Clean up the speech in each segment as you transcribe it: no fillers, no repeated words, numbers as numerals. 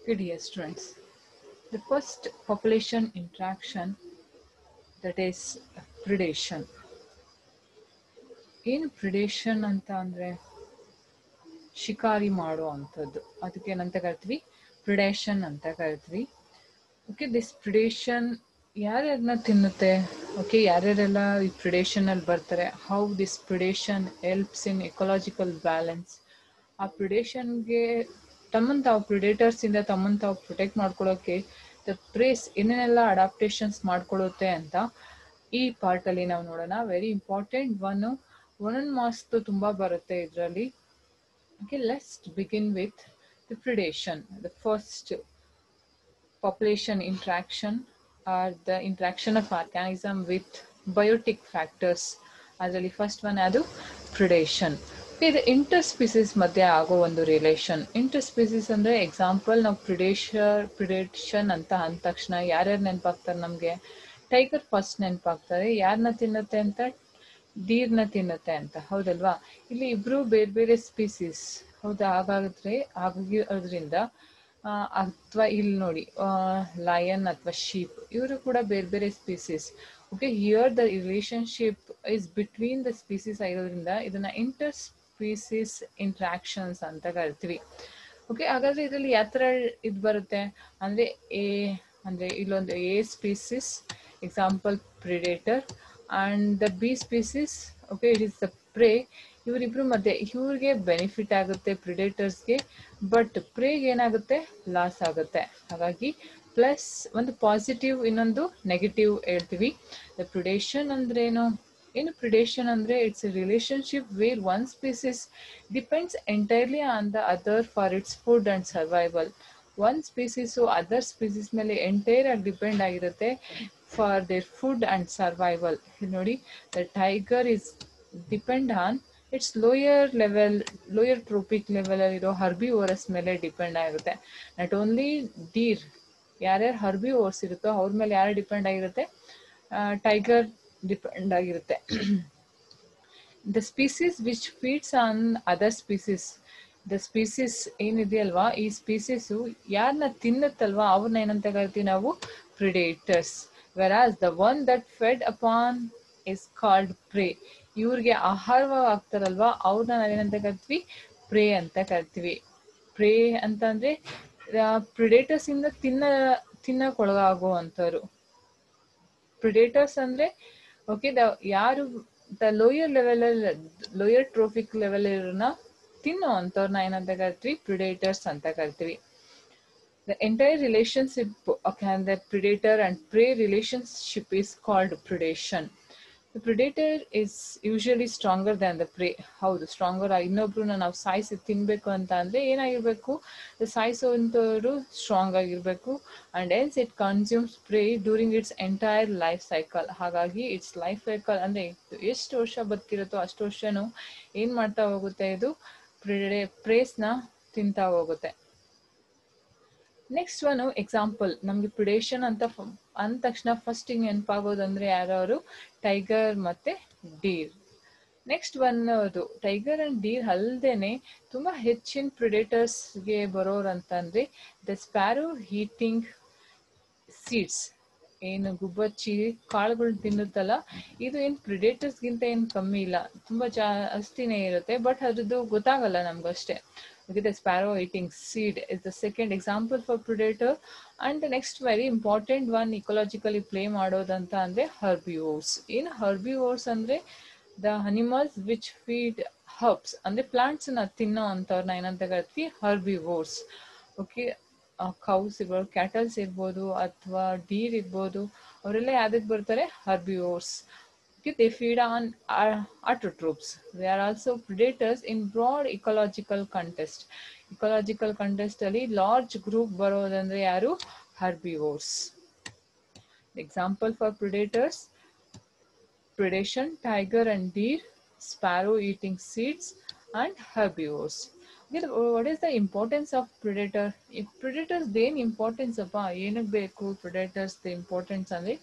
Okay, dear students, the first population interaction, that is predation. ಏನು predation ಅಂತ ಅಂದರೆ ಶಿಕಾರಿ ಮಾಡೋ ಅಂಥದ್ದು, ಅದಕ್ಕೆ ಏನಂತ ಕರಿತೀವಿ, ಪ್ರಿಡೇಷನ್ ಅಂತ ಕರಿತೀವಿ. ಓಕೆ, ದಿಸ್ ಪ್ರಿಡೇಷನ್ ಯಾರ್ಯಾರನ್ನ ತಿನ್ನುತ್ತೆ, ಓಕೆ, ಯಾರ್ಯಾರೆಲ್ಲ ಈ ಪ್ರಿಡೇಷನಲ್ಲಿ ಬರ್ತಾರೆ, how this predation helps in ecological balance. ಆ ಪ್ರಿಡೇಷನ್ಗೆ ತಮ್ಮನ್ನು ತಾವು ಪ್ರಿಡೇಟರ್ಸಿಂದ ತಮ್ಮನ್ನು ತಾವು ಪ್ರೊಟೆಕ್ಟ್ ಮಾಡ್ಕೊಳ್ಳೋಕ್ಕೆ ದ ಪ್ರೇಸ್ ಏನೇನೆಲ್ಲ ಅಡಾಪ್ಟೇಷನ್ಸ್ ಮಾಡ್ಕೊಳ್ಳುತ್ತೆ ಅಂತ ಈ ಪಾರ್ಟಲ್ಲಿ ನಾವು ನೋಡೋಣ. ವೆರಿ ಇಂಪಾರ್ಟೆಂಟ್ ಒಂದೊಂದು ಮಾರ್ಕ್ಸ್ ತುಂಬ ಬರುತ್ತೆ ಇದರಲ್ಲಿ. Okay, let's begin with the predation. The first population interaction or the interaction of organism with biotic factors. ಅದರಲ್ಲಿ ಫಸ್ಟ್ ಒನ್ ಅದು ಪ್ರಿಡೇಷನ್. ಇದು ಇಂಟರ್ಸ್ಪೀಸೀಸ್ ಮಧ್ಯೆ ಆಗೋ ಒಂದು ರಿಲೇಷನ್. ಇಂಟರ್ಸ್ಪೀಸೀಸ್ ಅಂದರೆ ಎಕ್ಸಾಂಪಲ್, ನಾವು ಪ್ರಿಡೇಷನ್ ಅಂತ ಅಂದ ತಕ್ಷಣ ಯಾರ್ಯಾರು ನೆನಪಾಗ್ತಾರೆ ನಮಗೆ? ಟೈಗರ್ ಫಸ್ಟ್ ನೆನಪಾಗ್ತಾರೆ. ಯಾರನ್ನ ತಿನ್ನುತ್ತೆ ಅಂತ? ಡೀರ್ನ ತಿನ್ನುತ್ತೆ ಅಂತ, ಹೌದಲ್ವಾ? ಇಲ್ಲಿ ಇಬ್ರು ಬೇರೆ ಬೇರೆ ಸ್ಪೀಸೀಸ್, ಹೌದಾ? ಅದರಿಂದ ಅಥವಾ ಇಲ್ಲಿ ನೋಡಿ ಲಯನ್ ಅಥವಾ ಶೀಪ್, ಇವರು ಕೂಡ ಬೇರೆ ಬೇರೆ species. Okay, here the relationship is between the species ಆಗಿರೋದ್ರಿಂದ ಇದನ್ನ ಇಂಟರ್ ಸ್ಪೀಸೀಸ್ ಇಂಟ್ರಾಕ್ಷನ್ಸ್ ಅಂತ ಕರಿತೀವಿ. ಓಕೆ, ಹಾಗಾದ್ರೆ ಇದರಲ್ಲಿ ಯಾವ ಥರ ಇದು ಬರುತ್ತೆ ಅಂದರೆ ಇಲ್ಲೊಂದು A species, example predator, and the B species, okay, it is the prey. ಇವರಿಬ್ರು ಮಧ್ಯೆ ಇವ್ರಿಗೆ ಬೆನಿಫಿಟ್ ಆಗುತ್ತೆ ಪ್ರಿಡೇಟರ್ಸ್ಗೆ, ಬಟ್ ಪ್ರೇಗೆ ಏನಾಗುತ್ತೆ? ಲಾಸ್ ಆಗುತ್ತೆ. ಹಾಗಾಗಿ ಪ್ಲಸ್ ಒಂದು ಪಾಸಿಟಿವ್, ಇನ್ನೊಂದು ನೆಗೆಟಿವ್ ಹೇಳ್ತೀವಿ. ದ ಪ್ರಿಡೇಷನ್ ಅಂದ್ರೇನು? ಪ್ರಿಡೇಷನ್ ಅಂದರೆ it's a relationship where one species depends entirely on the other for its food and survival. One species other species ಮೇಲೆ ಎಂಟೈರ್ ಆಗಿ ಡಿಪೆಂಡ್ ಆಗಿರುತ್ತೆ for their food and survival. ನೋಡಿ, the tiger is depend on its lower tropic ಲೆವೆಲಲ್ಲಿರೋ herbivorous ಮೇಲೆ depend ಆಗಿರುತ್ತೆ. Not only deer, ಯಾರ್ಯಾರು herbivores ಇರುತ್ತೋ ಅವ್ರ ಮೇಲೆ ಯಾರು ಡಿಪೆಂಡ್ ಆಗಿರುತ್ತೆ? ಟೈಗರ್ ಡಿಪೆಂಡ್ ಆಗಿರುತ್ತೆ. The species which feeds on other species, the species ಏನಿದೆಯಲ್ವಾ, ಈ ಸ್ಪೀಸೀಸು ಯಾರನ್ನ ತಿನ್ನುತ್ತಲ್ವಾ ಅವ್ರನ್ನ ಏನಂತ ಕರಿತೀವಿ ನಾವು? Predators. whereas the one that fed upon is called prey. ಇವ್ರಿಗೆ ಆಹಾರವಾಗ್ತಾರಲ್ವಾ ಅವ್ರನ್ನ ನಾವೇನಂತ ಕರಿತೀವಿ? ಪ್ರೇ ಅಂತ ಕರಿತೀವಿ. ಪ್ರೇ ಅಂತ ಅಂದರೆ ಪ್ರಿಡೇಟರ್ಸ್ ಇಂದ ತಿನ್ನಕ್ಕೊಳಗಾಗೋ ಅಂಥವ್ರು. ಪ್ರಿಡೇಟರ್ಸ್ ಅಂದರೆ ಓಕೆ, ಯಾರು ದ ಲೋಯರ್ ಟ್ರೋಫಿಕ್ ಲೆವೆಲ್ ಇರೋನ ತಿನ್ನೋ ಅಂಥವ್ರನ್ನ ಏನಂತ ಕರಿತೀವಿ? ಪ್ರಿಡೇಟರ್ಸ್ ಅಂತ ಕರಿತೀವಿ. The entire relationship, okay, and the predator and prey relationship is called predation. The predator is usually stronger than the prey. ಹೌದು, ಸ್ಟ್ರಾಂಗರ್. ಇನ್ನೊಬ್ರನ್ನ ನಾವು ಸಾಯಿಸಿ ತಿನ್ನಬೇಕು ಅಂತ ಅಂದರೆ ಏನಾಗಿರಬೇಕು? ಸಾಯಿಸೋವಂಥವ್ರು ಸ್ಟ್ರಾಂಗ್ ಆಗಿರಬೇಕು. And ಎನ್ಸ್ it consumes pray during it's entire life cycle. ಹಾಗಾಗಿ it's life cycle ಅಂದರೆ ಎಷ್ಟು ವರ್ಷ ಬದುಕಿರುತ್ತೋ ಅಷ್ಟು ವರ್ಷನೂ ಏನು ಮಾಡ್ತಾ ಹೋಗುತ್ತೆ? ಇದು ಪ್ರೇಸ್ನ ತಿಂತಾ ಹೋಗುತ್ತೆ. ನೆಕ್ಸ್ಟ್ ಒನ್ ಎಕ್ಸಾಂಪಲ್, ನಮಗೆ ಪ್ರಿಡೇಷನ್ ಅಂತ ಅಂದ ತಕ್ಷಣ ಫಸ್ಟ್ ಹಿಂಗೆ ನೆನಪಾಗೋದಂದ್ರೆ ಯಾರವರು? ಟೈಗರ್ ಮತ್ತು ಡೀರ್. ನೆಕ್ಸ್ಟ್ ಒನ್ ಅದು ಟೈಗರ್ ಆ್ಯಂಡ್ ಡೀರ್ ಅಲ್ಲದೆ ತುಂಬ ಹೆಚ್ಚಿನ ಪ್ರಿಡೇಟರ್ಸ್ಗೆ ಬರೋರು ಅಂತಂದರೆ ದ ಸ್ಪ್ಯಾರೋ ಈಟಿಂಗ್ ಸೀಡ್ಸ್, ಏನು ಗುಬ್ಬಚ್ಚಿ ಕಾಳುಗಳು ತಿನ್ನುತ್ತಲ್ಲ, ಇದು ಏನು ಪ್ರಿಡೇಟರ್ಸ್ಗಿಂತ ಏನು ಕಮ್ಮಿ ಇಲ್ಲ, ತುಂಬ ಜಾಸ್ತಿನೇ ಇರುತ್ತೆ. ಬಟ್ ಅದ್ರದ್ದು ಗೊತ್ತಾಗಲ್ಲ ನಮಗಷ್ಟೇ. Okay, the sparrow eating seed is the second example for predator. And the next very important one ecologically play ಮಾಡೋದಂತ ಅಂದರೆ herbivores. ಏನು herbivores ಅಂದರೆ the animals which feed herbs, ಅಂದರೆ ಪ್ಲಾಂಟ್ಸನ್ನ ತಿನ್ನೋ ಅಂಥವ್ರನ್ನ ಏನಂತ ಕರಿತೀವಿ? herbivores. ಓಕೆ, ಕೌಸ್ ಇರ್ಬೋದು, ಕ್ಯಾಟಲ್ಸ್ ಇರ್ಬೋದು, ಅಥವಾ ಡೀರ್ ಇರ್ಬೋದು, ಅವರೆಲ್ಲ ಯಾವುದಕ್ಕೆ ಬರ್ತಾರೆ? herbivores. They feed on autotrophs. They are also predators in broad ecological context. Ecological context ಅಲ್ಲಿ large group ಬರೋದಂದ್ರೆ ಯಾರು? herbivores. Example for predators: predation, tiger and deer, sparrow eating seeds, and herbivores. Okay, what is the importance of predator? If predators ಏನು importance ಅಪ್ಪ, ಏನಕ್ಕೆ ಬೇಕು predators the importance ಅಂದರೆ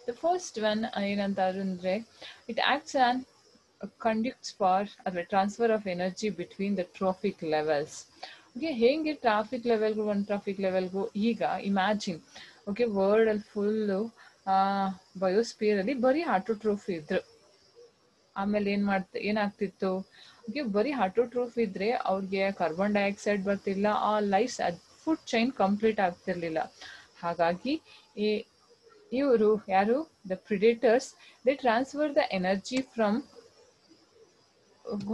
the first one ಏನಂತ ಅಂದರೆ it acts and conducts for the transfer of energy between the trophic levels. ಹೇಗೆ traffic ಲೆವೆಲ್ಗೂ ಒಂದು traffic ಲೆವೆಲ್ಗೂ ಈಗ ಇಮ್ಯಾಜಿನ್. ವರ್ಲ್ಡ್ ಅಲ್ಲಿ ಫುಲ್ಲು ಬಯೋಸ್ಪಿಯರ್ ಅಲ್ಲಿ ಬರೀ ಆಟೋಟ್ರೋಫ್ ಇದ್ರು. ಆಮೇಲೆ ಏನಾಗ್ತಿತ್ತು, ಬರೀ ಆಟೋಟ್ರೋಫ್ ಇದ್ರೆ ಅವ್ರಿಗೆ ಕಾರ್ಬನ್ ಡೈಆಕ್ಸೈಡ್ ಬರ್ತಿಲ್ಲ, ಆ ಲೈಫ್ ಫುಡ್ ಚೈನ್ ಕಂಪ್ಲೀಟ್ ಆಗ್ತಿರ್ಲಿಲ್ಲ. ಹಾಗಾಗಿ ಇವರು ಯಾರು, the predators, they transfer the energy from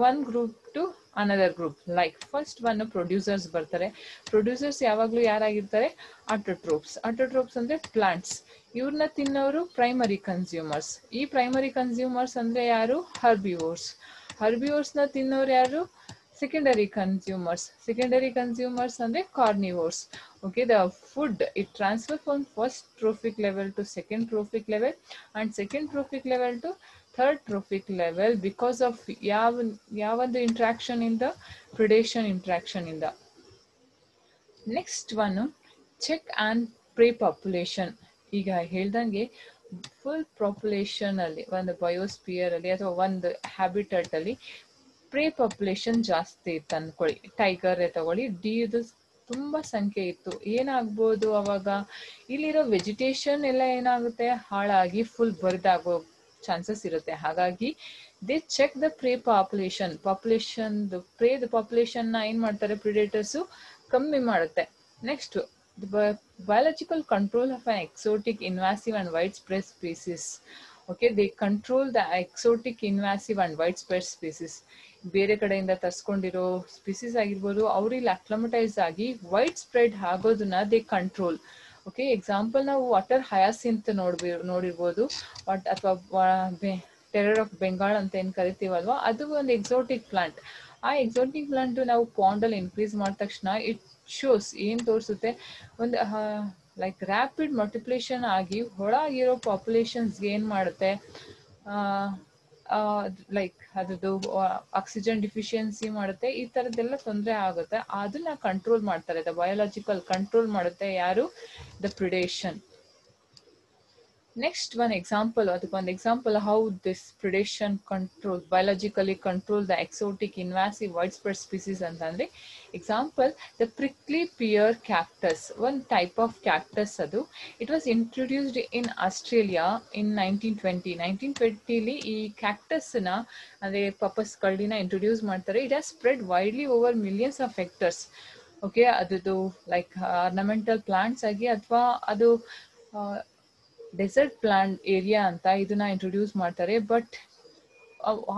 one group to another group. Like first one producers ಬರ್ತಾರೆ. ಪ್ರೊಡ್ಯೂಸರ್ಸ್ ಯಾವಾಗ್ಲೂ ಯಾರಾಗಿರ್ತಾರೆ, ಆಟೋಟ್ರೋಪ್ಸ್ ಅಂದ್ರೆ ಪ್ಲಾಂಟ್ಸ್. ಇವ್ರನ್ನ ತಿನ್ನೋರು ಪ್ರೈಮರಿ ಕನ್ಸ್ಯೂಮರ್ಸ್. ಈ ಪ್ರೈಮರಿ ಕನ್ಸ್ಯೂಮರ್ಸ್ ಅಂದ್ರೆ ಯಾರು, ಹರ್ಬಿವೋರ್ಸ್ ನ ತಿನ್ನೋರು ಯಾರು, ಸೆಕೆಂಡರಿ ಕನ್ಸ್ಯೂಮರ್ಸ್ ಅಂದ್ರೆ carnivores. The food it transfer from first trophic level to second trophic level and second trophic level to third trophic level because of ಯಾವೊಂದು ಇಂಟ್ರಾಕ್ಷನ್ ಇಂದ, predation interaction ಇಂದ. Next one check and prey population. ಈಗ ಹೇಳ್ದಂಗೆ full population ಅಲ್ಲಿ, ಒಂದು biosphere ಅಲ್ಲಿ ಅಥವಾ ಒಂದು ಹ್ಯಾಬಿಟೇಟ್ ಅಲ್ಲಿ ಪ್ರೀ ಪಾಪ್ಯುಲೇಷನ್ ಜಾಸ್ತಿ ಇತ್ತು ಅನ್ಕೊಳ್ಳಿ. ಟೈಗರ್ ತಗೊಳ್ಳಿ, ಡಿದು ತುಂಬಾ ಸಂಖ್ಯೆ ಇತ್ತು. ಏನಾಗ್ಬೋದು ಅವಾಗ, ಇಲ್ಲಿರೋ ವೆಜಿಟೇಷನ್ ಎಲ್ಲ ಏನಾಗುತ್ತೆ, ಹಾಳಾಗಿ ಫುಲ್ ಬರಿದಾಗೋ ಚಾನ್ಸಸ್ ಇರುತ್ತೆ. ಹಾಗಾಗಿ they check the prey population population ನ ಏನ್ ಮಾಡ್ತಾರೆ, ಪ್ರಿಡೇಟರ್ಸ್ ಕಮ್ಮಿ ಮಾಡುತ್ತೆ. Next biological control of an exotic, invasive and widespread species. They control the exotic, invasive and widespread species. ಬೇರೆ ಕಡೆಯಿಂದ ತರ್ಸ್ಕೊಂಡಿರೋ ಸ್ಪೀಸೀಸ್ ಆಗಿರ್ಬೋದು, ಅವ್ರಿಗೆ ಅಕ್ಲಮಟೈಸ್ ಆಗಿ ವೈಡ್ ಸ್ಪ್ರೆಡ್ ಆಗೋದನ್ನ ದೇ ಕಂಟ್ರೋಲ್. ಎಕ್ಸಾಂಪಲ್ ನಾವು ವಾಟರ್ ಹಯಾಸಿಂತ್ ನೋಡಿರ್ಬೋದು, ಅಥವಾ ಟೆರರ್ ಆಫ್ ಬೆಂಗಾಲ್ ಅಂತ ಏನ್ ಕರಿತೀವಲ್ವಾ, ಅದು ಒಂದು ಎಕ್ಸೋಟಿಕ್ ಪ್ಲಾಂಟ್. ಆ ಎಕ್ಸೋಟಿಕ್ ಪ್ಲಾಂಟ್ ನಾವು ಪಾಂಡ್ ಅಲ್ಲಿ ಇನ್ಕ್ರೀಸ್ ಮಾಡಿದ ತಕ್ಷಣ ಇಟ್ ಶೋಸ್, ಏನ್ ತೋರಿಸುತ್ತೆ, ಒಂದು ಲೈಕ್ ರ್ಯಾಪಿಡ್ ಮಲ್ಟಿಪ್ಲಿಕೇಶನ್ ಆಗಿ ಒಳಗಿರೋ ಪಾಪ್ಯುಲೇಷನ್ಸ್ಗೆ ಏನ್ ಮಾಡುತ್ತೆ, ಲೈಕ್ ಅದ್ರದ್ದು ಆಕ್ಸಿಜನ್ ಡಿಫಿಷಿಯನ್ಸಿ ಮಾಡುತ್ತೆ, ಈ ತರದ್ದೆಲ್ಲ ತೊಂದರೆ ಆಗುತ್ತೆ. ಅದನ್ನ ಕಂಟ್ರೋಲ್ ಮಾಡ್ತಾರೆ, ದ ಬಯೋಲಾಜಿಕಲ್ ಕಂಟ್ರೋಲ್ ಮಾಡುತ್ತೆ ಯಾರು, the predation. Next one example, ಅದಕ್ಕೊಂದು example how this predation control, biologically control the exotic, invasive, wide spread species ಅಂತಂದ್ರೆ, example the prickly pear cactus, ಒಂದು ಟೈಪ್ ಆಫ್ ಕ್ಯಾಕ್ಟಸ್. ಅದು it was introduced in Australia in 1920. ಈ cactus ನ ಅಂದ್ರೆ ಪಪಸ್ ಕಳ್ಳಿನ introduce ಮಾಡ್ತಾರೆ. It has spread widely over millions of hectares. ಅದು ಲೈಕ್ ಆರ್ನಮೆಂಟಲ್ ಪ್ಲಾಂಟ್ಸ್ ಆಗಿ, ಅಥವಾ ಅದು ಡೆಸರ್ಟ್ ಪ್ಲಾಂಟ್ ಏರಿಯಾ ಅಂತ ಇದನ್ನ ಇಂಟ್ರೊಡ್ಯೂಸ್ ಮಾಡ್ತಾರೆ. ಬಟ್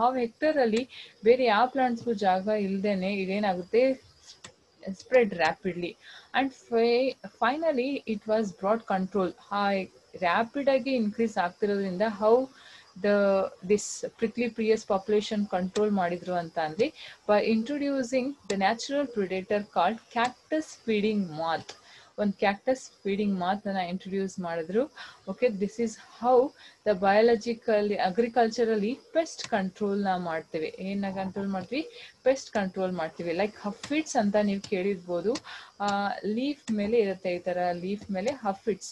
ಆ ಹೆಕ್ಟರ್ ಅಲ್ಲಿ ಬೇರೆ ಯಾವ ಪ್ಲಾಂಟ್ಸ್ಗೂ ಜಾಗ ಇಲ್ದೇನೆ ಇದೇನಾಗುತ್ತೆ, spread rapidly. And finally it was brought control. Rapid ಆಗಿ ಇನ್ಕ್ರೀಸ್ ಆಗ್ತಿರೋದ್ರಿಂದ how this prickly pears population control ಮಾಡಿದ್ರು ಅಂತ ಅಂದ್ರೆ, by introducing the natural predator called cactus feeding moth. ಒಂದು ಕ್ಯಾಕ್ಟಸ್ ಫೀಡಿಂಗ್ ಮಾತನ್ನ ಇಂಟ್ರೊಡ್ಯೂಸ್ ಮಾಡಿದ್ರು. This is how the biologically, agriculturally pest control ನ ಮಾಡ್ತೀವಿ. ಏನ ಕಂಟ್ರೋಲ್ ಮಾಡ್ತೀವಿ, ಪೆಸ್ಟ್ ಕಂಟ್ರೋಲ್ ಮಾಡ್ತೀವಿ. ಲೈಕ್ ಹಫಿಟ್ಸ್ ಅಂತ ನೀವು ಕೇಳಿರ್ಬೋದು, ಲೀಫ್ ಮೇಲೆ ಇರುತ್ತೆ, ಈ ತರ ಲೀಫ್ ಮೇಲೆ ಹಫಿಟ್ಸ್.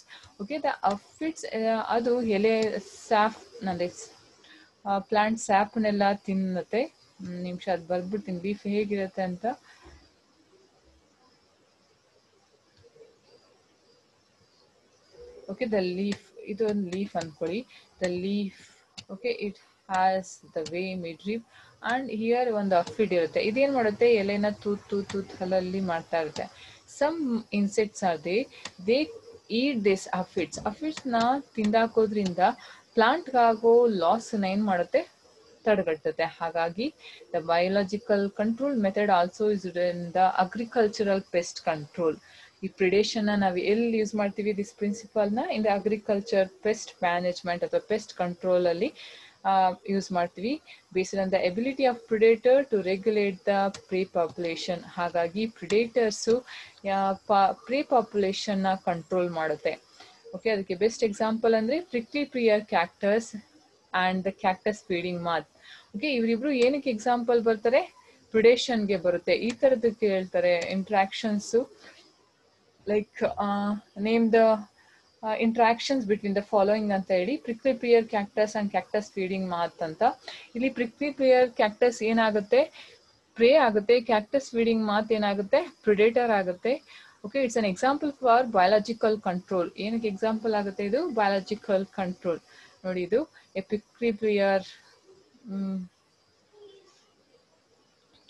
ದ ಹಫಿಟ್ಸ್ ಅದು ಎಲೆ ಸ್ಯಾಫ್ ಅಂದ್ರೆ ಪ್ಲಾಂಟ್ ಸ್ಯಾಪ್ನೆಲ್ಲ ತಿನ್ನುತ್ತೆ. ನಿಮಿಷ ಅದು ಬರ್ಬಿಡ್ತೀನಿ ಲೀಫ್ ಹೇಗಿರುತ್ತೆ ಅಂತ. the leaf, ಇದೊಂದು ಲೀಫ್ ಅನ್ಕೊಳ್ಳಿ. the leaf, it has the way midrib and here ಒಂದು ಅಫಿಡ್ ಇರುತ್ತೆ. ಇದೇನ್ ಮಾಡುತ್ತೆ, ಎಲೆನ ತೂತ್ ಹಲಲ್ಲಿ ಮಾಡ್ತಾ ಇರುತ್ತೆ. some insects are they eat this aphids. ನ ತಿಂದಾಕೋದ್ರಿಂದ ಪ್ಲಾಂಟ್ಗಾಗೋ ಲಾಸ್ ಏನ್ ಮಾಡುತ್ತೆ, ತಡೆಗಟ್ಟುತ್ತೆ. ಹಾಗಾಗಿ the biological control method also is in the agricultural pest control. ಈ ಪ್ರಿಡೇಷನ್ ನಾವು ಎಲ್ಲಿ ಯೂಸ್ ಮಾಡ್ತೀವಿ, ದಿಸ್ ಪ್ರಿನ್ಸಿಪಲ್ ನ in the agriculture pest management ಅಥವಾ ಪೆಸ್ಟ್ ಕಂಟ್ರೋಲ್ ಅಲ್ಲಿ ಯೂಸ್ ಮಾಡ್ತೀವಿ. Based on the ability of predator to regulate the prey population. ಹಾಗಾಗಿ predators prey population ನ ಕಂಟ್ರೋಲ್ ಮಾಡುತ್ತೆ. ಅದಕ್ಕೆ ಬೆಸ್ಟ್ ಎಕ್ಸಾಂಪಲ್ ಅಂದ್ರೆ prickly pear cactus and the cactus feeding moth. ಇವರಿಬ್ರು ಏನಕ್ಕೆ ಎಕ್ಸಾಂಪಲ್ ಬರ್ತಾರೆ, ಪ್ರಿಡೇಷನ್ಗೆ ಬರುತ್ತೆ. ಈ ತರದಕ್ಕೆ ಹೇಳ್ತಾರೆ interactions, like name the interactions between the following ಅಂತ ಹೇಳಿ, prickly pear cactus and cactus feeding ಮಾತ್ ಅಂತ. ಇಲ್ಲಿ ಪ್ರಿಕ್ಲಿ ಪ್ರಿಯರ್ ಕ್ಯಾಕ್ಟಸ್ ಏನಾಗುತ್ತೆ, ಪ್ರೇ ಆಗುತ್ತೆ. ಕ್ಯಾಕ್ಟಸ್ ಫೀಡಿಂಗ್ ಮಾತ್ ಏನಾಗುತ್ತೆ, ಪ್ರಿಡೇಟರ್ ಆಗುತ್ತೆ. Okay, it's an example for biological control. ಏನಕ್ಕೆ ಎಕ್ಸಾಂಪಲ್ ಆಗುತ್ತೆ ಇದು? Biological control. ನೋಡಿ, ಇದು ಎಪಿಕ್ರಿಪಿಯರ್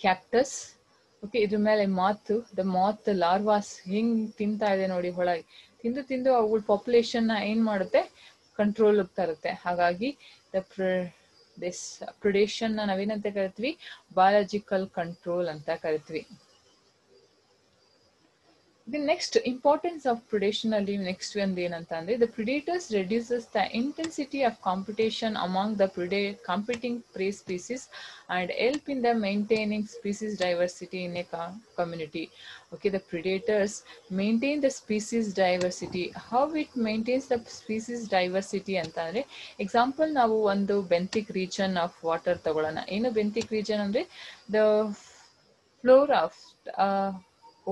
ಕ್ಯಾಕ್ಟಸ್. ಓಕೆ, ಇದ್ರ ಮೇಲೆ ಮಾತು, ದ ಮಾತ್ ಲಾರ್ವಾಸ್ ಹಿಂಗ್ ತಿಂತಾ ಇದೆ ನೋಡಿ, ಒಳಗೆ ತಿಂದು ತಿಂದು ಅವುಗಳ ಪಾಪ್ಯುಲೇಷನ್ ಏನ್ ಮಾಡುತ್ತೆ, ಕಂಟ್ರೋಲ್ ತರುತ್ತೆ. ಹಾಗಾಗಿ ದಿಸ್ ಪ್ರಿಡೇಷನ್ ನಾವೇನಂತ ಕರಿತೀವಿ, ಬಯಾಲಜಿಕಲ್ ಕಂಟ್ರೋಲ್ ಅಂತ ಕರಿತೀವಿ. The next importance of predation ಅಲ್ಲಿ ನೆಕ್ಸ್ಟ್ ಒಂದು ಏನಂತ ಅಂದ್ರೆ, the predators reduces the intensity of competition among the competing prey species and help in the maintaining species diversity in a community. Okay, the predators maintain the species diversity. How it maintains the species diversity ಅಂತ ಅಂದ್ರೆ, example ನಾವು ಒಂದು ಬೆಂಥಿಕ್ region of water ತಗೊಳ್ಳೋಣ. ಏನು ಬೆಂಥಿಕ್ region ಅಂದ್ರೆ, the floor of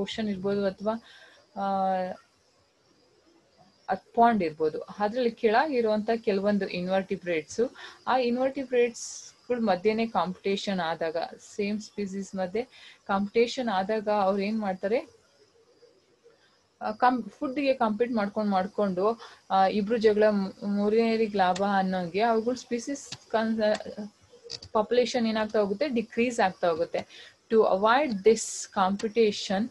ocean ಇರ್ಬೋದು ಅಥವಾ pond ಇರ್ಬೋದು. ಅದ್ರಲ್ಲಿ ಕೆಳಗಿರುವಂತ ಕೆಲವೊಂದು ಇನ್ವರ್ಟಿಬ್ರೇಟ್ಸ್, ಆ ಇನ್ವರ್ಟಿಬ್ರೇಟ್ಸ್ ಮಧ್ಯೆನೆ ಕಾಂಪಿಟೇಷನ್ ಆದಾಗ, ಸೇಮ್ ಸ್ಪೀಸೀಸ್ ಮಧ್ಯೆ ಕಾಂಪಿಟೇಷನ್ ಆದಾಗ ಅವ್ರು ಏನ್ ಮಾಡ್ತಾರೆ, ಫುಡ್ಗೆ ಕಾಂಪೀಟ್ ಮಾಡ್ಕೊಂಡು ಇಬ್ರು ಜಗಳ ಮೂರನೇರಿಗೆ ಲಾಭ ಅನ್ನೋಂಗೆ ಅವುಗಳ ಸ್ಪೀಸೀಸ್ ಪಾಪ್ಯುಲೇಷನ್ ಏನಾಗ್ತಾ ಹೋಗುತ್ತೆ, ಡಿಕ್ರೀಸ್ ಆಗ್ತಾ ಹೋಗುತ್ತೆ. To avoid this competition,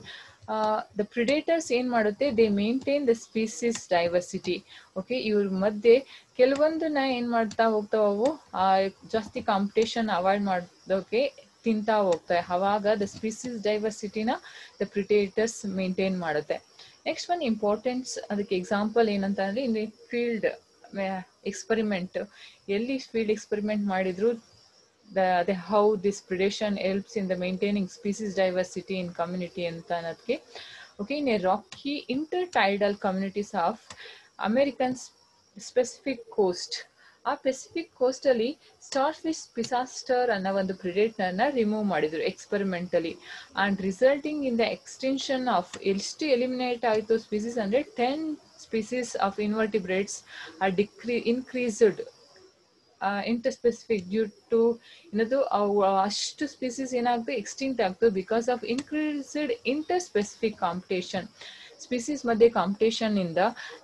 the predators ಏನ್ ಮಾಡುತ್ತೆ, they maintain the species diversity. Okay, ಇವ್ರ ಮಧ್ಯೆ ಕೆಲವೊಂದನ್ನ ಏನ್ ಮಾಡ್ತಾ ಹೋಗ್ತಾವು, ಜಾಸ್ತಿ ಕಾಂಪಿಟೇಷನ್ ಅವಾಯ್ಡ್ ಮಾಡೋಕೆ ತಿಂತಾ ಹೋಗ್ತಾರೆ. ಅವಾಗ ದ ಸ್ಪೀಸೀಸ್ ಡೈವರ್ಸಿಟಿನ ದ ಪ್ರಿಡೇಟರ್ಸ್ ಮೇಂಟೈನ್ ಮಾಡುತ್ತೆ. ನೆಕ್ಸ್ಟ್ ಒನ್ ಇಂಪಾರ್ಟೆನ್ಸ್, ಅದಕ್ಕೆ ಎಕ್ಸಾಂಪಲ್ ಏನಂತ ಅಂದ್ರೆ, ಇನ್ ಫೀಲ್ಡ್ ಎಕ್ಸ್ಪೆರಿಮೆಂಟ್, ಎಲ್ಲಿ ಫೀಲ್ಡ್ ಎಕ್ಸ್ಪೆರಿಮೆಂಟ್ ಮಾಡಿದ್ರು, how this predation helps in the maintaining species diversity in community ಅಂತ ಅನ್ನೋದಕ್ಕೆ. Okay, in a rocky intertidal communities of American Pacific coast, ಆ Pacific coast ಅಲ್ಲಿ starfish Pisaster ಅನ್ನೋ ಒಂದು ಪ್ರಿಡೇಟರ್ ನ remove ಮಾಡಿದ್ರು experimentally, and resulting in the extension of, ಎಷ್ಟು eliminate ಆಯಿತು ಸ್ಪೀಸೀಸ್ ಅಂದ್ರೆ 10 species of invertebrates are increased interspecific due to ಏನದು, ಅಷ್ಟು ಸ್ಪೀಸೀಸ್ ಏನಾಗುತ್ತೆ, ಎಕ್ಸ್ಟಿಂಕ್ಟ್ ಆಗ್ತದೆ because of increased interspecific competition. Species ಮಧ್ಯೆ ಕಾಂಪಿಟೇಷನ್ ಇಂದ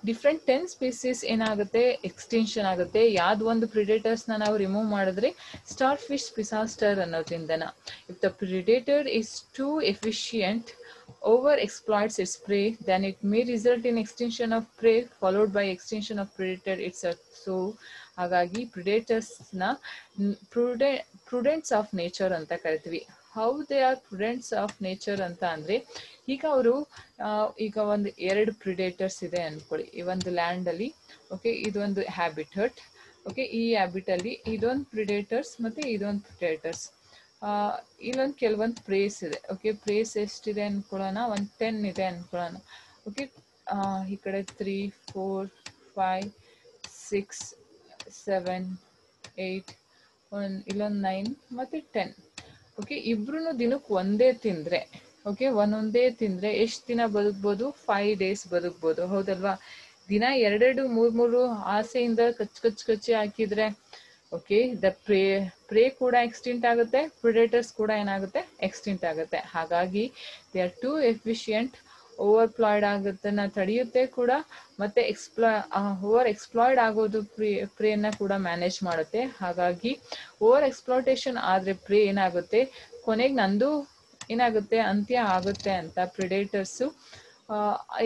ಡಿಫ್ರೆಂಟ್ 10 ಸ್ಪೀಸೀಸ್ ಏನಾಗುತ್ತೆ, ಎಕ್ಸ್ಟೆನ್ಷನ್ ಆಗುತ್ತೆ. ಯಾವ್ದು ಒಂದು ಪ್ರಿಡೇಟರ್ಸ್ನ ನಾವು ರಿಮೂವ್ ಮಾಡಿದ್ರೆ, ಸ್ಟಾರ್ ಫಿಶ್ ಪಿಸಾಸ್ಟರ್ ಅನ್ನೋದ್ರಿಂದನ. If the predator is two efficient, over exploits its prey, then it may result in extinction of prey followed by extinction of predator itself. So ಹಾಗಾಗಿ predators ನ prudents of nature ಅಂತ ಕರಿತೀವಿ. How they are prudents of nature ಅಂತ ಅಂದ್ರೆ, ಈಗ ಅವರು ಈಗ ಒಂದು 2 ಪ್ರಿಡೇಟರ್ಸ್ ಇದೆ ಅನ್ಕೊಳ್ಳಿ ಈ ಒಂದು ಲ್ಯಾಂಡ್ ಅಲ್ಲಿ. ಓಕೆ, ಇದೊಂದು ಹ್ಯಾಬಿಟಟ್. ಓಕೆ, ಈ ಹ್ಯಾಬಿಟ್ ಅಲ್ಲಿ ಇದೊಂದು ಪ್ರಿಡೇಟರ್ಸ್ ಮತ್ತೆ ಇದೊಂದು ಪ್ರಿಡೇಟರ್ಸ್, ಇಲ್ಲೊಂದು ಕೆಲವೊಂದು ಪ್ರೇಸ್ ಇದೆ. ಓಕೆ, ಪ್ರೇಸ್ ಎಷ್ಟಿದೆ ಅನ್ಕೊಳ್ಳೋಣ, ಒಂದು 10 ಇದೆ ಅನ್ಕೊಳ್ಳೋಣ. ಓಕೆ, ಈ ಕಡೆ 3, 4, 5, 6, 7, 8, ಇಲ್ಲೊಂದು 9 ಮತ್ತೆ 10. ಓಕೆ, ಇಬ್ರು ದಿನಕ್ಕೆ ಒಂದೇ ತಿಂದ್ರೆ, ಓಕೆ, ಒಂದೊಂದೇ ತಿಂದ್ರೆ ಎಷ್ಟು ದಿನ ಬದುಕ್ಬೋದು, 5 days ಬದುಕ್ಬೋದು, ಹೌದಲ್ವಾ? ದಿನ 2, 3 ಆಸೆಯಿಂದ ಕಚ್ಚಿ ಹಾಕಿದ್ರೆ, ಓಕೆ, ದ ಪ್ರೇ ಕೂಡ ಎಕ್ಸ್ಟಿಂಟ್ ಆಗುತ್ತೆ, ಪ್ರಿಡೇಟರ್ಸ್ ಕೂಡ ಏನಾಗುತ್ತೆ, ಎಕ್ಸ್ಟಿಂಟ್ ಆಗುತ್ತೆ. ಹಾಗಾಗಿ ದೇ ಆರ್ ಟೂ ಎಫಿಷಿಯಂಟ್. ಓವರ್ಪ್ಲಾಯ್ಡ್ ಆಗುತ್ತನ್ನ ತಡೆಯುತ್ತೆ ಕೂಡ, ಮತ್ತೆ ಓವರ್ ಎಕ್ಸ್ಪ್ಲಾಯ್ಡ್ ಆಗೋದು ಪ್ರೇನ ಕೂಡ ಮ್ಯಾನೇಜ್ ಮಾಡುತ್ತೆ. ಹಾಗಾಗಿ ಓವರ್ ಎಕ್ಸ್ಪ್ಲಾಯ್ಟೇಷನ್ ಆದ್ರೆ ಪ್ರೇ ಏನಾಗುತ್ತೆ, ಕೊನೆಗೆ ನಂದು ಏನಾಗುತ್ತೆ, ಅಂತ್ಯ ಆಗುತ್ತೆ ಅಂತ ಪ್ರಿಡೇಟರ್ಸು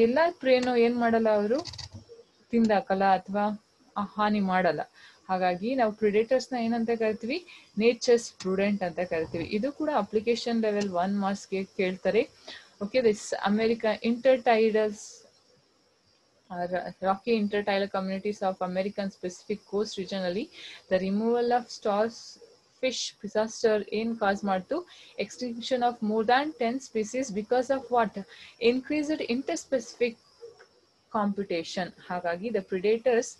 ಎಲ್ಲ ಪ್ರೇನು ಏನ್ ಮಾಡಲ್ಲ, ಅವರು ತಿಂದಾಕಲ್ಲ ಅಥವಾ ಹಾನಿ ಮಾಡಲ್ಲ. ಹಾಗಾಗಿ ನಾವು ಪ್ರಿಡೇಟರ್ಸ್ನ ಏನಂತ ಕರಿತೀವಿ, ನೇಚರ್ಸ್ ಪ್ರುಡೆಂಟ್ ಅಂತ ಕರಿತೀವಿ. ಇದು ಕೂಡ ಅಪ್ಲಿಕೇಶನ್ ಲೆವೆಲ್ 1 ಮಾರ್ಕ್ಸ್ಗೆ ಕೇಳ್ತಾರೆ. Okay, this American intertidal rocky intertidal communities of American Pacific coast regionally, the removal of starfish disaster in cause ಮಾಡ್ತು extinction of more than 10 species because of what? Increased interspecific competition. ಹಾಗಾಗಿ the predators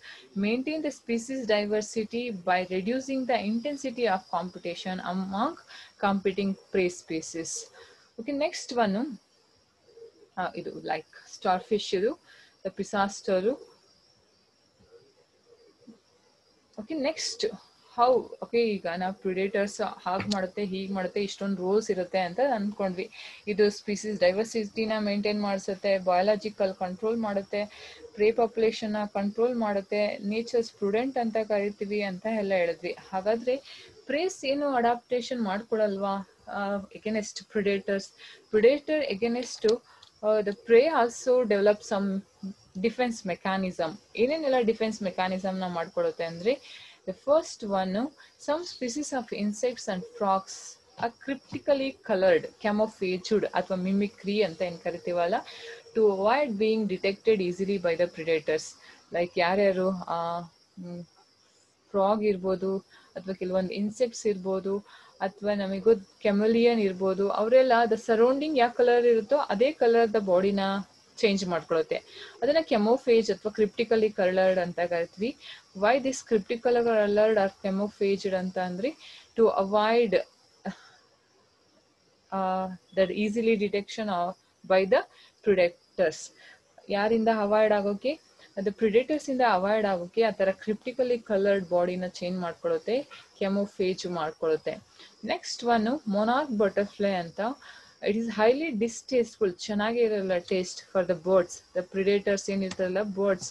maintain the species diversity by reducing the intensity of competition among competing prey species. Okay, next one, ಇದು like starfish, ಇದು the Pisaster. Okay, next how okay, ಈಗ ನಾವು predators ಹಾಗೆ ಮಾಡುತ್ತೆ ಹೀಗೆ ಮಾಡುತ್ತೆ ಇಷ್ಟೊಂದು ರೂಲ್ಸ್ ಇರುತ್ತೆ ಅಂತ ಅಂದ್ಕೊಂಡ್ವಿ. ಇದು ಸ್ಪೀಸೀಸ್ ಡೈವರ್ಸಿಟಿನ ಮೇಂಟೈನ್ ಮಾಡಿಸುತ್ತೆ, ಬಯಾಲಜಿಕಲ್ ಕಂಟ್ರೋಲ್ ಮಾಡುತ್ತೆ, ಪ್ರೇ ಪಾಪ್ಯುಲೇಷನ್ನ ಕಂಟ್ರೋಲ್ ಮಾಡುತ್ತೆ, ನೇಚರ್ ಸ್ಟೂಡೆಂಟ್ ಅಂತ ಕರಿತೀವಿ ಅಂತ ಎಲ್ಲ ಹೇಳಿದ್ವಿ. ಹಾಗಾದರೆ ಪ್ರೇಸ್ ಏನು ಅಡಾಪ್ಟೇಷನ್ ಮಾಡ್ಕೊಡಲ್ವಾ against predators? Predator against the prey also develop some defence mechanism. ಏನೇನೆಲ್ಲ ಡಿಫೆನ್ಸ್ ಮೆಕ್ಯಾನಿಸಮ್ನ ಮಾಡ್ಕೊಡುತ್ತೆ ಅಂದರೆ, the first one, some species of insects and frogs are cryptically colored, camouflaged ಅಥವಾ mimicry ಅಂತ ಏನು ಕರಿತೀವಲ್ಲ, to avoid being detected easily by the predators. Like ಯಾರ್ಯಾರು frog ಇರ್ಬೋದು, ಅಥವಾ ಕೆಲವೊಂದು ಇನ್ಸೆಕ್ಟ್ಸ್ ಇರ್ಬೋದು, ಅಥವಾ ನಮಗೂ ಕೆಮಲಿಯನ್ ಇರ್ಬೋದು, ಅವರೆಲ್ಲ ದ ಸರೌಂಡಿಂಗ್ ಯಾವ ಕಲರ್ ಇರುತ್ತೋ ಅದೇ ಕಲರ್ದ ಬಾಡಿನ ಚೇಂಜ್ ಮಾಡ್ಕೊಳುತ್ತೆ. ಅದನ್ನ ಕೆಮೋಫೇಜ್ ಅಥವಾ ಕ್ರಿಪ್ಟಿಕಲಿ ಕಲರ್ಡ್ ಅಂತ ಕರಿತೀವಿ. Why this cryptical coloured are camouflaged ಅಂತ ಅಂದ್ರೆ, to avoid that easily detection by the predators. ಯಾರಿಂದ ಅವಾಯ್ಡ್ ಆಗೋಕೆ? ಅದು ಪ್ರಿಡೇಟರ್ಸ್ ಇಂದ ಅವಾಯ್ಡ್ ಆಗೋಕೆ ಆ ಥರ ಕ್ರಿಪ್ಟಿಕಲಿ ಕಲರ್ಡ್ ಬಾಡಿನ ಚೇಂಜ್ ಮಾಡ್ಕೊಳ್ಳುತ್ತೆ, ಕೆಮೋಫೇಜ್ ಮಾಡ್ಕೊಳ್ಳುತ್ತೆ. ನೆಕ್ಸ್ಟ್ ಒನ್ ಮೊನಾರ್ಕ್ ಬಟರ್ಫ್ಲೈ ಅಂತ. ಇಟ್ ಈಸ್ ಹೈಲಿ ಡಿಸ್ಟೇಸ್ಟ್ಫುಲ್, ಚೆನ್ನಾಗೇ ಇರಲ್ಲ taste for the birds, the predators ಏನಿರ್ತಾರಲ್ಲ birds,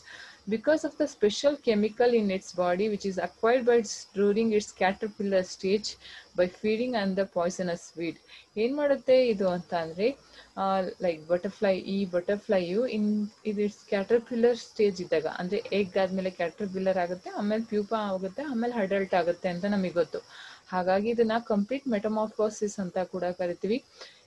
because of the special chemical in its body which is acquired by during its caterpillar stage by feeding on the poisonous weed. ಏನು ಮಾಡುತ್ತೆ ಇದು ಅಂತ ಅಂದರೆ, like butterfly, ಈ ಬಟರ್ಫ್ಲೈಯು ಇದು caterpillar stage ಇದ್ದಾಗ, ಅಂದರೆ ಎಗ್ ಆದಮೇಲೆ ಕ್ಯಾಟರ್ಪಿಲ್ಲರ್ ಆಗುತ್ತೆ, ಆಮೇಲೆ ಪ್ಯೂಪಾ ಆಗುತ್ತೆ, ಆಮೇಲೆ ಅಡಲ್ಟ್ ಆಗುತ್ತೆ ಅಂತ ನಮಗೆ ಗೊತ್ತು. ಹಾಗಾಗಿ ಇದನ್ನ ಕಂಪ್ಲೀಟ್ ಮೆಟಮಾರ್ಫೋಸಿಸ್ ಅಂತ ಕೂಡ ಕರಿತೀವಿ.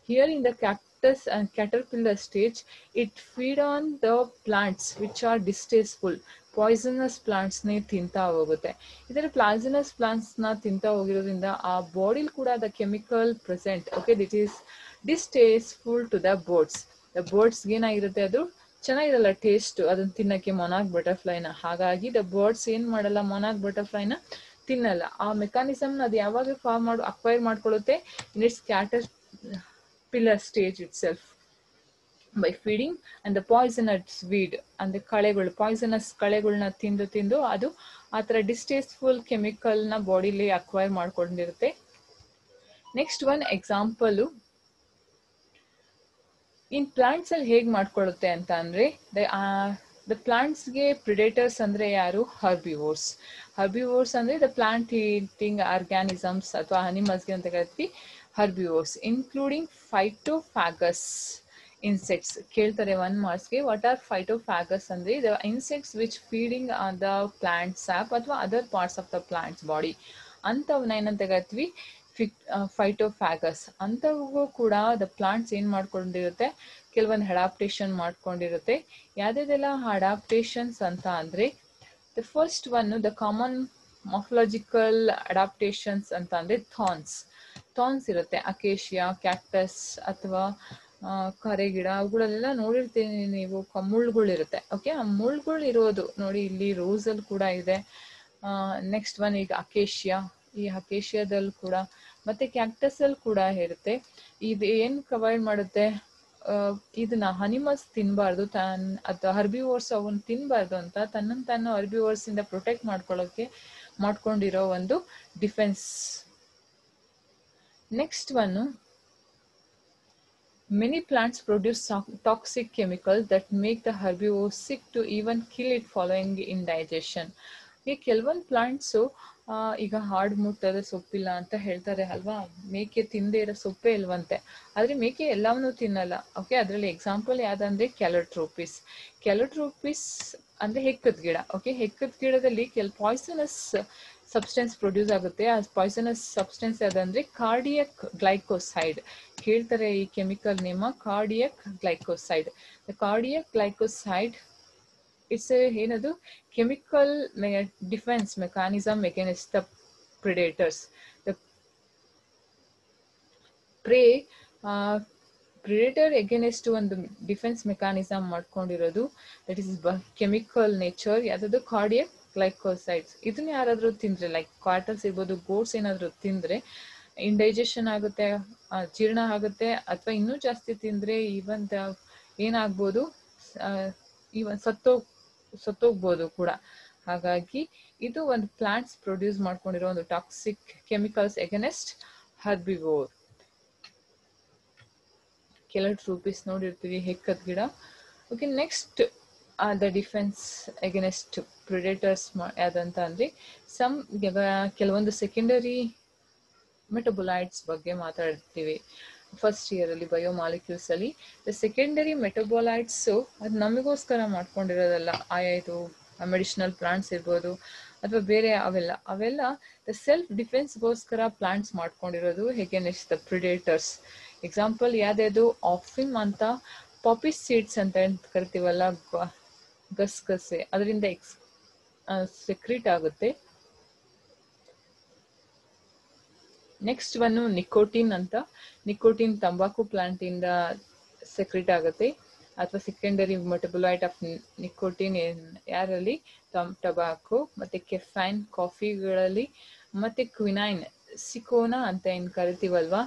Here in the cactus and caterpillar stage, it feed on the plants which are distasteful, poisonous plants ನೇ ತಿಂತಾ ಹೋಗುತ್ತೆ. ಇದರ poisonous plants ನ ತಿಂತಾ ಹೋಗಿರೋದ್ರಿಂದ ಆ ಬಾಡಿಲಿ ಕೂಡ the chemical present, okay, that is distasteful to the birds. The ಬರ್ಡ್ಸ್ಗೆ ಏನಾಗಿರುತ್ತೆ, ಅದು ಚೆನ್ನಾಗಿರಲ್ಲ ಟೇಸ್ಟ್ ಅದನ್ನ ತಿನ್ನಕ್ಕೆ, ಮೊನಾರ್ಕ್ ಬಟರ್ಫ್ಲೈನ. ಹಾಗಾಗಿ ದ ಬರ್ಡ್ಸ್ ಏನು ಮಾಡಲ್ಲ, ಮೊನಾರ್ಕ್ ಬಟರ್ಫ್ಲೈನ ತಿನ್ನಲ್ಲ. ಆ ಮೆಕ್ಯಾನಿಸಮ್ನ ಅದು ಯಾವಾಗ ಅಕ್ವೈರ್ ಮಾಡ್ಕೊಳ್ಳುತ್ತೆ? In its caterpillar stage itself by feeding and the poisonous weed, ಅಂದ್ರೆ ಕಳೆಗಳು, ಪಾಯ್ಸನಸ್ ಕಳೆಗಳನ್ನ ತಿಂದು ಅದು ಆ ಥರ ಡಿಸ್ಟೇಸ್ಟ್ಫುಲ್ ಕೆಮಿಕಲ್ನ ಬಾಡಿಲಿ ಅಕ್ವೈರ್ ಮಾಡ್ಕೊಂಡಿರುತ್ತೆ. Next one example in plants ಅಲ್ಲಿ ಹೇಗೆ ಮಾಡ್ಕೊಳ್ಳುತ್ತೆ ಅಂತ ಅಂದರೆ, ದ ಪ್ಲಾಂಟ್ಸ್ಗೆ ಪ್ರಿಡೇಟರ್ಸ್ ಅಂದರೆ ಯಾರು? ಹರ್ಬಿವೋರ್ಸ್. ಹರ್ಬಿವೋರ್ಸ್ ಅಂದರೆ ದ ಪ್ಲಾಂಟ್ ಈಟಿಂಗ್ ಆರ್ಗ್ಯಾನಿಸಮ್ಸ್ ಅಥವಾ ಅನಿಮಲ್ಸ್ಗೆ ಅಂತ ಕರಿತೀವಿ ಹರ್ಬಿವೋರ್ಸ್, ಇನ್ಕ್ಲೂಡಿಂಗ್ ಫೈಟೋಫ್ಯಾಗಸ್ ಇನ್ಸೆಕ್ಟ್ಸ್. ಕೇಳ್ತಾರೆ 1 ಮಾರ್ಕ್ಸ್ಗೆ, ವಾಟ್ ಆರ್ ಫೈಟೋಫ್ಯಾಗಸ್ ಅಂದರೆ the insects which feeding on the plant sap ಅಥವಾ other parts of the plants body, ಅಂಥವನ್ನ ಏನಂತ ಕರಿತೀವಿ ಫೈಟೋಫ್ಯಾಗಸ್. ಅಂಥವು ಕೂಡ ದ ಪ್ಲಾಂಟ್ಸ್ ಏನು ಮಾಡ್ಕೊಂಡಿರುತ್ತೆ, ಕೆಲವೊಂದು ಅಡಾಪ್ಟೇಷನ್ ಮಾಡ್ಕೊಂಡಿರುತ್ತೆ. ಯಾವುದೆಲ್ಲ ಅಡಾಪ್ಟೇಷನ್ಸ್ ಅಂತ ಅಂದರೆ, the first one the common morphological adaptations ಅಂತ ಅಂದರೆ ಥಾರ್ನ್ಸ್ ಇರುತ್ತೆ. ಅಕೇಶಿಯಾ, ಕ್ಯಾಕ್ಟಸ್ ಅಥವಾ ಕರೆಗಿಡ, ಅವುಗಳೆಲ್ಲ ನೋಡಿರ್ತೀನಿ ನೀವು, ಮುಳ್ಳುಗಳಿರುತ್ತೆ. ಓಕೆ, ಆ ಮುಳ್ಳುಗಳು ಇರೋದು ನೋಡಿ, ಇಲ್ಲಿ ರೋಸಲ್ಲಿ ಕೂಡ ಇದೆ. ನೆಕ್ಸ್ಟ್ ಒನ್ ಈಗ ಅಕೇಶಿಯಾ, ಈ ಅಕೇಶಿಯಾದಲ್ಲಿ ಕೂಡ ಮತ್ತೆ ಕ್ಯಾಕ್ಟಸ್ ಅಲ್ಲಿ ಕೂಡ ಇರುತ್ತೆ. ಇದು ಏನು ಪ್ರೊವೈಡ್ ಮಾಡುತ್ತೆ, ಇದನ್ನ ಅನಿಮಲ್ಸ್ ತಿನ್ನಬಾರ್ದು, ಅಥವಾ ಹರ್ಬಿವೋರ್ಸ್ ಅವನ್ನ ತಿನ್ನಬಾರ್ದು ಅಂತ ತನ್ನನ್ನು ತಾನು ಹರ್ಬಿವೋರ್ಸ್ ಇಂದ ಪ್ರೊಟೆಕ್ಟ್ ಮಾಡ್ಕೊಂಡಿರೋ ಒಂದು defence. Next one, many plants produce toxic chemicals that make the herbivore sick to even kill it following indigestion. ಈ ಕೆಲವೊಂದು ಪ್ಲಾಂಟ್ಸು ಈಗ ಹಾಡು ಮುಟ್ಟದ ಸೊಪ್ಪಿಲ್ಲ ಅಂತ ಹೇಳ್ತಾರೆ ಅಲ್ವಾ, ಮೇಕೆ ತಿಂದೇ ಇರೋ ಸೊಪ್ಪೇ ಇಲ್ವಂತೆ. ಆದರೆ ಮೇಕೆ ಎಲ್ಲವನ್ನೂ ತಿನ್ನಲ್ಲ. ಓಕೆ, ಅದರಲ್ಲಿ ಎಕ್ಸಾಂಪಲ್ ಯಾವುದಂದ್ರೆ ಕ್ಯಾಲೋಟ್ರೋಪಿಸ್ ಅಂದರೆ ಹೆಕ್ಕದ ಗಿಡ. ಓಕೆ, ಹೆಕ್ಕದ ಗಿಡದಲ್ಲಿ ಪಾಯ್ಸನಸ್ ಸಬ್ಸ್ಟೆನ್ಸ್ ಪ್ರೊಡ್ಯೂಸ್ ಆಗುತ್ತೆ. ಆ ಪಾಯ್ಸನಸ್ ಸಬ್ಸ್ಟೆನ್ಸ್ ಯಾವುದಂದ್ರೆ ಕಾರ್ಡಿಯಕ್ ಗ್ಲೈಕೋಸೈಡ್. ಹೇಳ್ತಾರೆ ಈ chemical name cardiac glycoside. The cardiac glycoside it's ಏನದು chemical defence mechanism against the predators. The predator against ಒಂದು ಡಿಫೆನ್ಸ್ ಮೆಕ್ಯಾನಿಸಮ್ ಮಾಡ್ಕೊಂಡಿರೋದು, ದಟ್ ಈಸ್ ಕೆಮಿಕಲ್ ನೇಚರ್. ಯಾವುದದು ಕಾರ್ಡಿಯಕ್ ಗ್ಲೈಕೋಸೈಡ್ಸ್. ಇದನ್ನ ಯಾರಾದರೂ ತಿಂದರೆ, ಲೈಕ್ ಕ್ವಾಟರ್ಸ್ ಇರ್ಬೋದು, ಗೋಟ್ಸ್ ಏನಾದರೂ ತಿಂದರೆ ಇಂಡೈಜೆಷನ್ ಆಗುತ್ತೆ, ಜೀರ್ಣ ಆಗುತ್ತೆ. ಅಥವಾ ಇನ್ನೂ ಜಾಸ್ತಿ ತಿಂದರೆ ಈವನ್ ಏನಾಗ್ಬೋದು, ಈವನ್ ಸತ್ತೋಗ್ಬೋದು ಕೂಡ. ಹಾಗಾಗಿ ಇದು ಒಂದು ಪ್ಲಾಂಟ್ಸ್ ಪ್ರೊಡ್ಯೂಸ್ ಮಾಡ್ಕೊಂಡಿರೋ ಒಂದು ಟಾಕ್ಸಿಕ್ ಕೆಮಿಕಲ್ಸ್ ಎಗನೆಸ್ಟ್ ಹರ್ಬಿವೋರ್. ಕೆಲವು ರೂಪೀಸ್ ನೋಡಿರ್ತೀವಿ ಹೆಕ್ಕದ ಗಿಡ. Okay, next the defence against predators ಯಾವ್ದಂತ ಅಂದ್ರೆ ಕೆಲವೊಂದು ಸೆಕೆಂಡರಿ ಮೆಟಬೊಲೈಟ್ಸ್ ಬಗ್ಗೆ ಮಾತಾಡ್ತೀವಿ ಫಸ್ಟ್ ಇಯರ್ ಅಲ್ಲಿ ಬಯೋಮಾಲಿಕ್ಯೂಲ್ಸ್ ಅಲ್ಲಿ. ದ ಸೆಕೆಂಡರಿ ಮೆಟಬೊಲೈಟ್ಸ್ ಅದು ನಮಗೋಸ್ಕರ ಮಾಡ್ಕೊಂಡಿರೋದಲ್ಲ, ಇದು ಮೆಡಿಸಿನಲ್ ಪ್ಲಾಂಟ್ಸ್ ಇರ್ಬೋದು ಅಥವಾ ಬೇರೆ ಅವೆಲ್ಲ ದ ಸೆಲ್ಫ್ ಡಿಫೆನ್ಸ್ಗೋಸ್ಕರ ಪ್ಲಾಂಟ್ಸ್ ಮಾಡ್ಕೊಂಡಿರೋದು ಎಗೇನೆಸ್ಟ್ ದ ಪ್ರಿಡೇಟರ್ಸ್. ಎಕ್ಸಾಂಪಲ್ ಯಾವ್ದು ಆಫಿಮ್ ಅಂತ ಪಾಪಿ ಸೀಡ್ಸ್ ಅಂತ ಕರಿತೀವಲ್ಲ, ಗಸಗಸೆ, ಅದರಿಂದ ಸೆಕ್ರೀಟ್ ಆಗುತ್ತೆ. ನೆಕ್ಸ್ಟ್ ಒನ್ ನಿಕೋಟಿನ್ ಅಂತ, ನಿಕೋಟಿನ್ ತಂಬಾಕು ಪ್ಲಾಂಟ್ ಇಂದ ಸೆಕ್ರೀಟ್ ಆಗುತ್ತೆ, ಅಥವಾ ಸೆಕೆಂಡರಿ ಮೆಟಬೊಲೈಟ್ ಆಫ್ ನಿಕೋಟಿನ್ ಯಾರಲ್ಲಿ ಟೊಬ್ಯಾಕೊ, ಮತ್ತೆ ಕೆಫೈನ್ ಕಾಫಿಗಳಲ್ಲಿ, ಮತ್ತೆ ಕ್ವಿನೈನ್ ಸಿಕೋನಾ ಅಂತ ಏನ್ ಕರಿತೀವಲ್ವಾ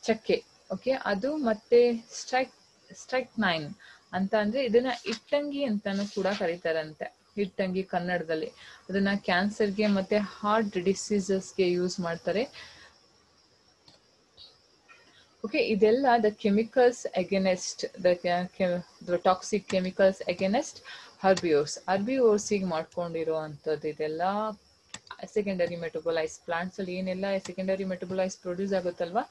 ಚಕ್ಕೆ, ಓಕೆ ಅದು, ಮತ್ತೆ ಸ್ಟ್ರೈಕ್ನೈನ್ ಅಂತ ಅಂದ್ರೆ ಇದನ್ನ ಇಟ್ಟಂಗಿ ಅಂತಾನು ಕೂಡ ಕರೀತಾರಂತೆ, ಇಟ್ಟಂಗಿ ಕನ್ನಡದಲ್ಲಿ. ಅದನ್ನ ಕ್ಯಾನ್ಸರ್ಗೆ ಮತ್ತೆ ಹಾರ್ಟ್ ಡಿಸೀಸಸ್ಗೆ ಯೂಸ್ ಮಾಡ್ತಾರೆ. ಓಕೆ, ಇದೆಲ್ಲ the chemicals against the toxic chemicals against herbivores. ಹರ್ಬಿವೋರ್ಸಿಗೆ ಮಾಡ್ಕೊಂಡಿರೋ ಅಂಥದ್ದು ಇದೆಲ್ಲ ಸೆಕೆಂಡರಿ ಮೆಟಬೊಲೈಸ್. ಪ್ಲಾಂಟ್ಸ್ ಅಲ್ಲಿ ಏನೆಲ್ಲ ಸೆಕೆಂಡರಿ ಮೆಟಬೊಲೈಸ್ ಪ್ರೊಡ್ಯೂಸ್ ಆಗುತ್ತಲ್ವಾ,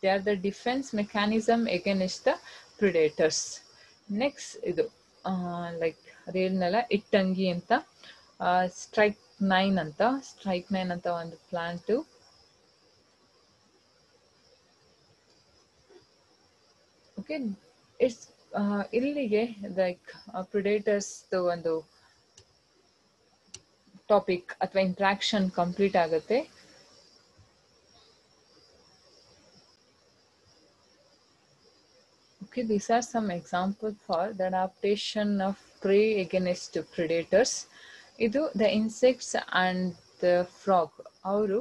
they are the defence mechanism against the predators. Next ಇದು ಲೈಕ್ ಅದೇನಲ್ಲ ಇಟ್ಟಂಗಿ ಅಂತ, ಸ್ಟ್ರೈಕ್ನೈನ್ ಅಂತ ಒಂದು ಪ್ಲಾಂಟ್. ಓಕೆ, ಇಟ್ಸ್ ಇಲ್ಲಿಗೆ ಲೈಕ್ ಪ್ರಿಡೇಟರ್ಸ್ ಒಂದು ಟಾಪಿಕ್ ಅಥವಾ ಇಂಟ್ರಾಕ್ಷನ್ ಕಂಪ್ಲೀಟ್ ಆಗುತ್ತೆ. Okay, these are some examples for the adaptation of prey against predators. ಇದು the insects and the frog. ಅವರು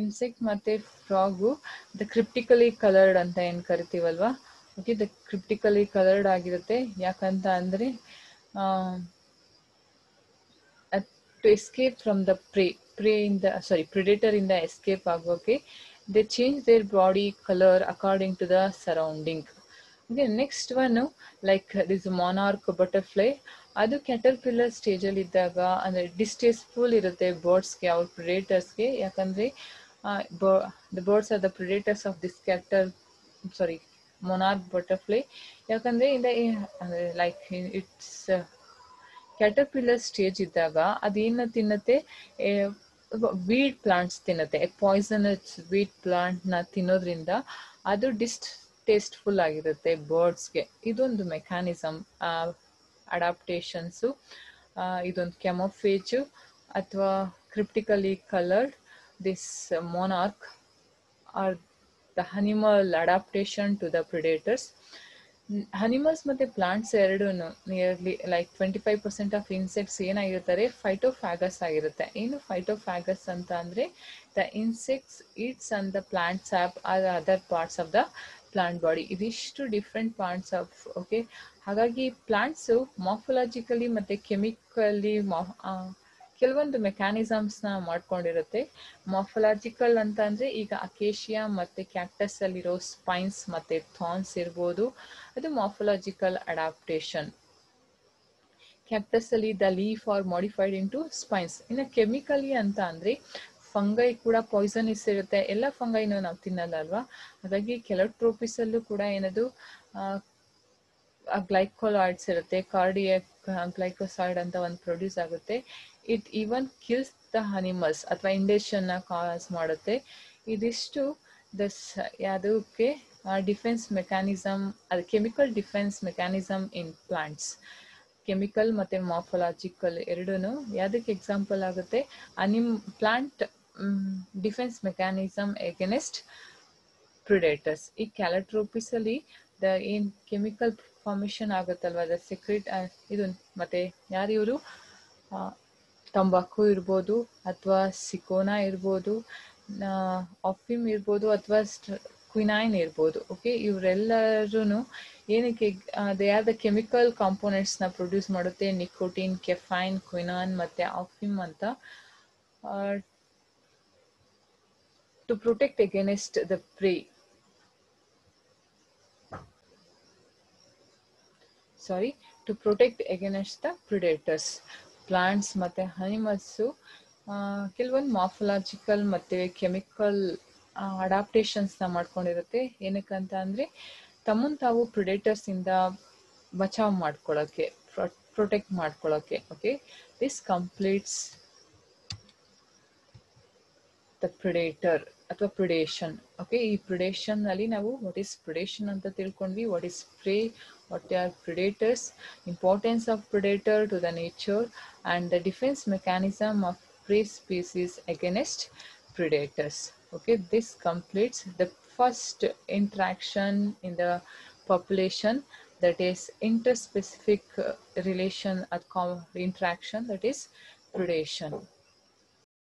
ಇನ್ಸೆಕ್ಟ್ ಮತ್ತೆ ಫ್ರಾಗು ದ ಕ್ರಿಪ್ಟಿಕಲಿ ಕಲರ್ಡ್ ಅಂತ ಏನ್ ಕರಿತೀವಲ್ವಾ, ಓಕೆ, ದ ಕ್ರಿಪ್ಟಿಕಲಿ ಕಲರ್ಡ್ ಆಗಿರುತ್ತೆ. ಯಾಕಂತ ಅಂದ್ರೆ to escape from the predator ಇಂದ escape ಆಗೋಕೆ they change their body color according to the surrounding. Okay, next one like this monarch butterfly, ಅದು ಕ್ಯಾಟರ್ಪಿಲ್ಲರ್ ಸ್ಟೇಜ್ ಅಲ್ಲಿ ಇದ್ದಾಗ ಅಂದ್ರೆ ಡಿಸ್ಟೇಸ್ಫುಲ್ ಇರುತ್ತೆ ಬರ್ಡ್ಸ್ಗೆ, ಅವ್ರ ಪ್ರಿಡೇಟರ್ಸ್ಗೆ. ಯಾಕಂದ್ರೆ the birds are the predators of this monarch butterfly. ಯಾಕಂದ್ರೆ ಲೈಕ್ ಇಟ್ಸ್ ಕ್ಯಾಟರ್ಪಿಲ್ಲರ್ ಸ್ಟೇಜ್ ಇದ್ದಾಗ ಅದೇನ ತಿನ್ನತ್ತೆ, ವೀಡ್ ಪ್ಲಾಂಟ್ಸ್ ತಿನ್ನತ್ತೆ. ಪಾಯ್ಸನಸ್ ವೀಡ್ ಪ್ಲಾಂಟ್ ನ ತಿನ್ನೋದ್ರಿಂದ ಅದು ಡಿಸ್ಟೇಸ್ಟ್ಫುಲ್ ಆಗಿರುತ್ತೆ ಬರ್ಡ್ಸ್ಗೆ. ಇದೊಂದು ಮೆಕ್ಯಾನಿಸಮ್ ಅಡಾಪ್ಟೇಷನ್ಸು. ಇದೊಂದು ಕೆಮೋಫೇಜ್ ಅಥವಾ cryptically coloured this monarch are the animal adaptation to the predators. Animals ಮತ್ತೆ ಪ್ಲಾಂಟ್ಸ್ ಎರಡೂ ನಿಯರ್ಲಿ ಲೈಕ್ 25% ಆಫ್ ಇನ್ಸೆಕ್ಟ್ಸ್ ಏನಾಗಿರ್ತಾರೆ, ಫೈಟೋಫ್ಯಾಗಸ್ ಆಗಿರುತ್ತೆ. ಏನು ಫೈಟೋಫ್ಯಾಗಸ್ ಅಂತ ಅಂದ್ರೆ the insects eats and the plants up or other parts of the plant body. ಇದಿಷ್ಟು different parts of. Okay, ಹಾಗಾಗಿ plants morphologically ಮತ್ತೆ ಕೆಮಿಕಲಿ ಕೆಲವೊಂದು ಮೆಕ್ಯಾನಿಸಮ್ಸ್ನ ಮಾಡ್ಕೊಂಡಿರುತ್ತೆ. ಮಾರ್ಫಾಲಜಿಕಲ್ ಅಂತ ಅಂದ್ರೆ ಈಗ ಅಕೇಶಿಯಾ ಮತ್ತೆ ಕ್ಯಾಕ್ಟಸ್ ಅಲ್ಲಿರೋ ಸ್ಪೈನ್ಸ್ ಮತ್ತೆ ಥಾರ್ನ್ಸ್ ಇರ್ಬೋದು, ಅದು ಮಾರ್ಫಾಲಜಿಕಲ್ ಅಡಾಪ್ಟೇಷನ್. ಕ್ಯಾಕ್ಟಸ್ ಅಲ್ಲಿ the leaf are modified into spines. ಇನ್ನು ಕೆಮಿಕಲಿ ಅಂತ ಅಂದ್ರೆ ಫಂಗೈ ಕೂಡ ಪಾಯ್ಸನಸ್ ಇರುತ್ತೆ. ಎಲ್ಲ ಫಂಗೈನು ನಾವು ತಿನ್ನಲ್ಲ ಅಲ್ವಾ, ಹಾಗಾಗಿ ಕೆಲವು ಟ್ರೋಪಿಸ್ ಅಲ್ಲೂ ಕೂಡ ಏನದು ಗ್ಲೈಕೋಲಾಯ್ಡ್ಸ್ ಇರುತ್ತೆ. ಕಾರ್ಡಿಯಾಕ್ ಗ್ಲೈಕೋಸೈಡ್ ಅಂತ ಒಂದು ಪ್ರೊಡ್ಯೂಸ್ ಆಗುತ್ತೆ. It even kills the animals ಅಥವಾ ಇಂಡೇಷನ್ ಕಾಸ್ ಮಾಡುತ್ತೆ. ಇದಿಷ್ಟು ಯಾವುದಕ್ಕೆ ಡಿಫೆನ್ಸ್ ಮೆಕ್ಯಾನಿಸಮ್, ಅದು ಕೆಮಿಕಲ್ ಡಿಫೆನ್ಸ್ ಮೆಕ್ಯಾನಿಸಮ್ ಇನ್ ಪ್ಲಾಂಟ್ಸ್. ಕೆಮಿಕಲ್ ಮತ್ತೆ ಮಾರ್ಫಾಲಜಿಕಲ್ ಎರಡೂ ಯಾವುದಕ್ಕೆ ಎಕ್ಸಾಂಪಲ್ ಆಗುತ್ತೆ, plant defence mechanism against predators. ಈ ಕ್ಯಾಲಟ್ರೋಪಿಸ್ ಅಲ್ಲಿ ಏನ್ ಕೆಮಿಕಲ್ ಫಾರ್ಮೇಶನ್ ಆಗುತ್ತಲ್ವಾ, ದ ಸೆಕ್ರೆಟ್ ಇದು ಮತ್ತೆ ಯಾರಿವರು ತಂಬಾಕು ಇರ್ಬೋದು ಅಥವಾ ಸಿಕೋನಾ ಇರ್ಬೋದು, ಆಫಿಮ್ ಇರ್ಬೋದು ಅಥವಾ ಕ್ವಿನೈನ್ ಇರ್ಬೋದು. ಓಕೆ, ಇವರೆಲ್ಲರೂ ಏನಕ್ಕೆ ದೇ ಆರ್ ದ ಕೆಮಿಕಲ್ ಕಾಂಪೋನೆಂಟ್ಸ್ನ ಪ್ರೊಡ್ಯೂಸ್ ಮಾಡುತ್ತೆ, ನಿಕೋಟಿನ್, ಕೆಫೈನ್, ಕ್ವಿನಾನ್ ಮತ್ತು ಆಫಿಮ್ ಅಂತ, to protect against the prey. To protect against the predators. Plants ಮತ್ತು ಅನಿಮಲ್ಸು ಕೆಲವೊಂದು ಮಾರ್ಫಲಾಜಿಕಲ್ ಮತ್ತು ಕೆಮಿಕಲ್ ಅಡಾಪ್ಟೇಷನ್ಸ್ನ ಮಾಡ್ಕೊಂಡಿರುತ್ತೆ. ಏನಕ್ಕಂತ ಅಂದರೆ ತಮ್ಮನ್ನು ತಾವು ಪ್ರಿಡೇಟರ್ಸಿಂದ ಬಚಾವ್ ಮಾಡ್ಕೊಳ್ಳೋಕ್ಕೆ, ಪ್ರೊಟೆಕ್ಟ್ ಮಾಡ್ಕೊಳ್ಳೋಕ್ಕೆ. Okay, this completes the predator ಅಥವಾ ಪ್ರಿಡೇಷನ್. ಓಕೆ, ಈ ಪ್ರಿಡೇಷನ್ನಲ್ಲಿ ನಾವು ವಾಟ್ ಈಸ್ ಪ್ರಿಡೇಷನ್ ಅಂತ ತಿಳ್ಕೊಂಡ್ವಿ, what is prey, what are predators, importance of predator to the nature, and the defense mechanism of prey species against predators. Okay, this completes the first interaction in the population, that is interspecific relation or interaction, that is predation.